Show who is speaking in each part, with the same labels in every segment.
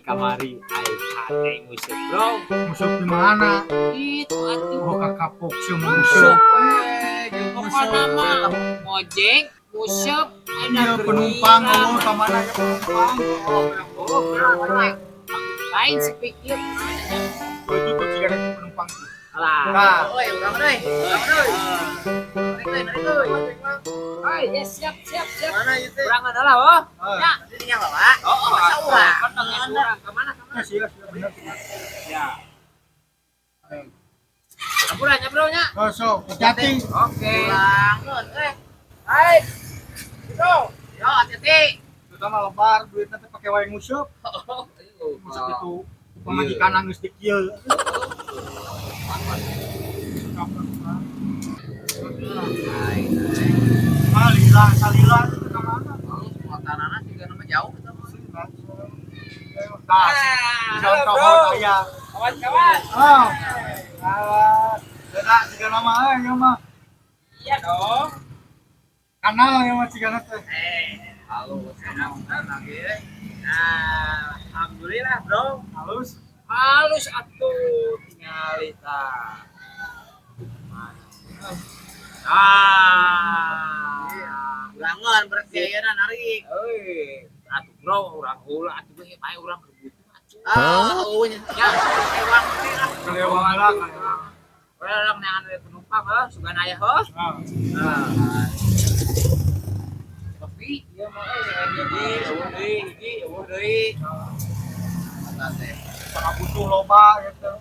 Speaker 1: kamari ai musik bro.
Speaker 2: Musuk di mana?
Speaker 1: Itu atuh
Speaker 2: Oh kakapok si
Speaker 1: musuk.
Speaker 2: musuk.
Speaker 1: Pokoknya mah ngojek musuk
Speaker 2: Iya penumpang ngomong ke mana ya penumpang?
Speaker 1: Lain sepikir.
Speaker 2: Betul tuh jika ada penumpang.
Speaker 1: Alah.
Speaker 2: Nah,
Speaker 3: Oi, urang deui. Narik deui.
Speaker 1: Oi, ya siap.
Speaker 3: Mana ieu teh?
Speaker 1: Kurang adalah, oh. Ya.
Speaker 3: Tadi nya bawa.
Speaker 1: Oh,
Speaker 3: Masa urang?
Speaker 1: kan pengen kurang. Kemana?
Speaker 2: sih benar.
Speaker 1: Ya. Apurannya bro nya.
Speaker 2: Oh, so, hati-hati.
Speaker 1: Oke.
Speaker 3: Urang nun
Speaker 1: Hai. Bro.
Speaker 3: Yo, hati-hati.
Speaker 2: Terutama lebar duit nanti pakai wae musuk. Musuk itu pemajikan geus di kieu. Salila itu ka mana?
Speaker 3: Motanana juga nama jauh eta mah.
Speaker 2: Contoh aya.
Speaker 1: Kawan-kawan.
Speaker 2: Oh. Kawan. Beda juga nama ya mah.
Speaker 1: Iya dong.
Speaker 2: Kanal ya mah cigana teh.
Speaker 3: Halo, sama lagi. Nah, alhamdulillah, Bro.
Speaker 2: Halus.
Speaker 1: Atuh tingali tah.
Speaker 3: Ulangan berarti ayeuna narik.
Speaker 1: Atuh bro, urang heula atuh bae bae urang kebutuh atuh.
Speaker 3: Ya, ewang teh lah.
Speaker 2: Kelewang lah kelewang.
Speaker 1: Urang neangan we penumpang heuh, sugan aya heuh. Tapi ieu mah hiji eueuh deui.
Speaker 3: Eta teh.
Speaker 2: Sama butuh loba gitu.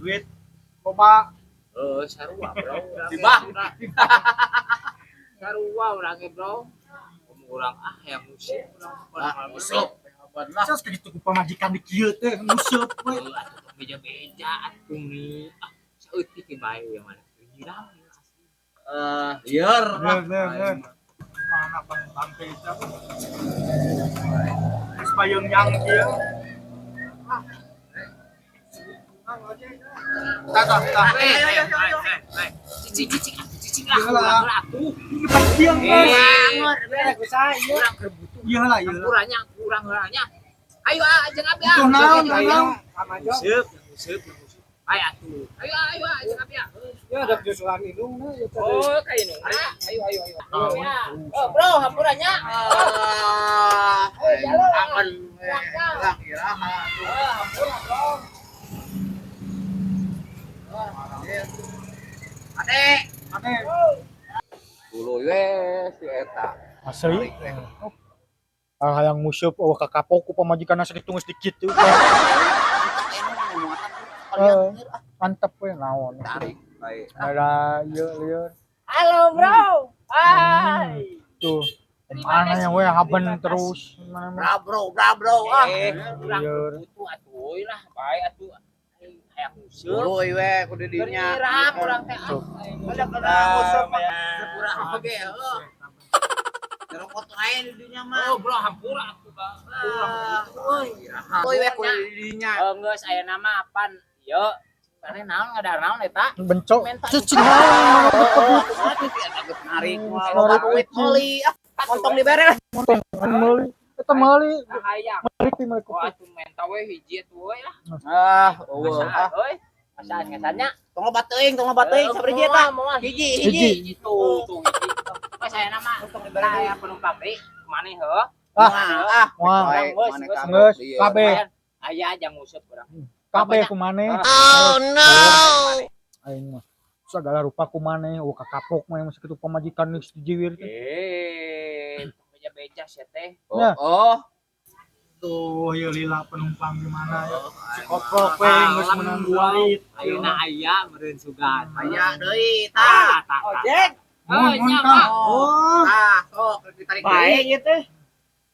Speaker 2: Duit loba.
Speaker 1: Sarua bro.
Speaker 3: Tibah.
Speaker 1: Sarua urang ge bro. Urang yang musik urang
Speaker 3: Musuk. Benar.
Speaker 2: Sos kitu ku pamajikan di kieu teh musuk we.
Speaker 1: atuh beja-beja atuh nih. Saeutik ge bae ya mana. Girang ya.
Speaker 3: Liar.
Speaker 2: Bener. Mana bang beca. Geus payung yang kieu. Tah.
Speaker 1: Cicing lah atuh.
Speaker 2: Iki padiang
Speaker 1: Banget.
Speaker 2: Urang kebutuh. Ieu lah ieu.
Speaker 1: Kurang heulanya. Ayo aja abi.
Speaker 2: Butuh naon?
Speaker 1: Musik. Ayo atuh. Ayo aja abi.
Speaker 2: Ya ada jusulan indungna ya
Speaker 1: Oh, kayak ini. Ayo. Oh, bro, hampurannya.
Speaker 3: Akan lang iraha.
Speaker 1: Hampuran, bro.
Speaker 3: Adek.
Speaker 2: Ade.
Speaker 3: Dulu we si eta.
Speaker 2: Asli. Hayang musuk ka kapok ku pamajikan sakitu geus dikit tuh. Mantap we naon.
Speaker 3: Tarik baik.
Speaker 2: Ada lieur.
Speaker 1: Halo, bro. Hai.
Speaker 2: Tuh. Mana yang we haben terus mana
Speaker 3: Bro.
Speaker 1: Kurang kebutuh atuh lah, bae atuh. Hayang musik.
Speaker 3: Dulu we kudu dinya.
Speaker 1: Nyiram urang teh.
Speaker 3: Kada musuk sepura oge heuh. Terus foto ae di dinya mah.
Speaker 1: Oh, bro, hampura atuh, Bang.
Speaker 3: Euy we kudu di dinya.
Speaker 1: Geus aya nama apan? Ieu. Karena naon ngadar naon eta?
Speaker 2: bencok
Speaker 1: Cicing.
Speaker 3: Narik duit moli. Kontong dibere lah.
Speaker 2: meuli eta meuli
Speaker 1: Hayang.
Speaker 2: meuli
Speaker 1: Oh, atuh menta we hiji atuh we lah.
Speaker 3: Eueuh.
Speaker 1: Euy. Asaan ngesannya?
Speaker 3: Tong loba teuing sabari dia ta. Hiji.
Speaker 1: Tuh hiji. Mas saya nama untuk diberi aya penumpang deui. Kemana heuh?
Speaker 2: wah
Speaker 1: Geus,
Speaker 2: kabeh
Speaker 1: aya aja nguseup urang.
Speaker 2: kabeh kumaneh
Speaker 3: Oh no.
Speaker 2: aing mah segala rupa kumaneh ka kapok mah masih kitu pamajikan geus dijiwir teh
Speaker 1: Beja-beja sia teh.
Speaker 3: Oh.
Speaker 2: tuh ieu lila penumpang gimana ya si koprok we geus meunang duit
Speaker 1: Ayeuna aya meureun sugan.
Speaker 3: Aya deui tah.
Speaker 1: Ojek.
Speaker 2: mun
Speaker 1: nya,
Speaker 2: ka
Speaker 1: Pak.
Speaker 2: oh
Speaker 3: Sok ditarik
Speaker 1: Baik
Speaker 3: deui.
Speaker 1: ieu teh.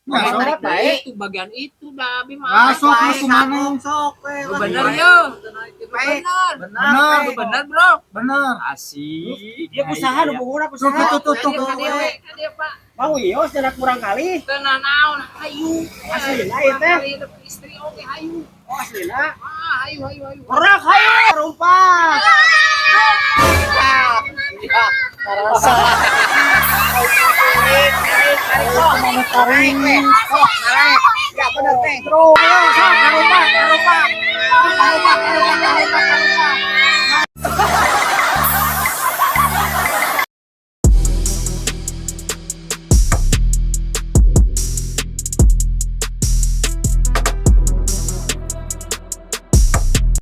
Speaker 3: Tarik deui.
Speaker 1: Itu bagian itu dah abi mah.
Speaker 2: masuk kumaneh
Speaker 3: Sok we.
Speaker 1: Bener yo.
Speaker 3: Baik.
Speaker 1: Bener. Bener, Bro.
Speaker 2: bener
Speaker 1: Asih.
Speaker 4: Dia usaha nu bunguna
Speaker 2: tuh
Speaker 4: usaha.
Speaker 2: tuh
Speaker 1: Dia Pak.
Speaker 4: Mau ieu cenah kurang kali.
Speaker 1: Tenang naon hayu.
Speaker 4: Aslina ieu teh.
Speaker 1: Istri oge hayu.
Speaker 4: Oh aslina.
Speaker 1: Hayu.
Speaker 4: Gerak hayu rumpat.
Speaker 3: Rasa.
Speaker 4: Tarik we. Oh, tarik. Ya bener teh. Terus ayo sok karumpak.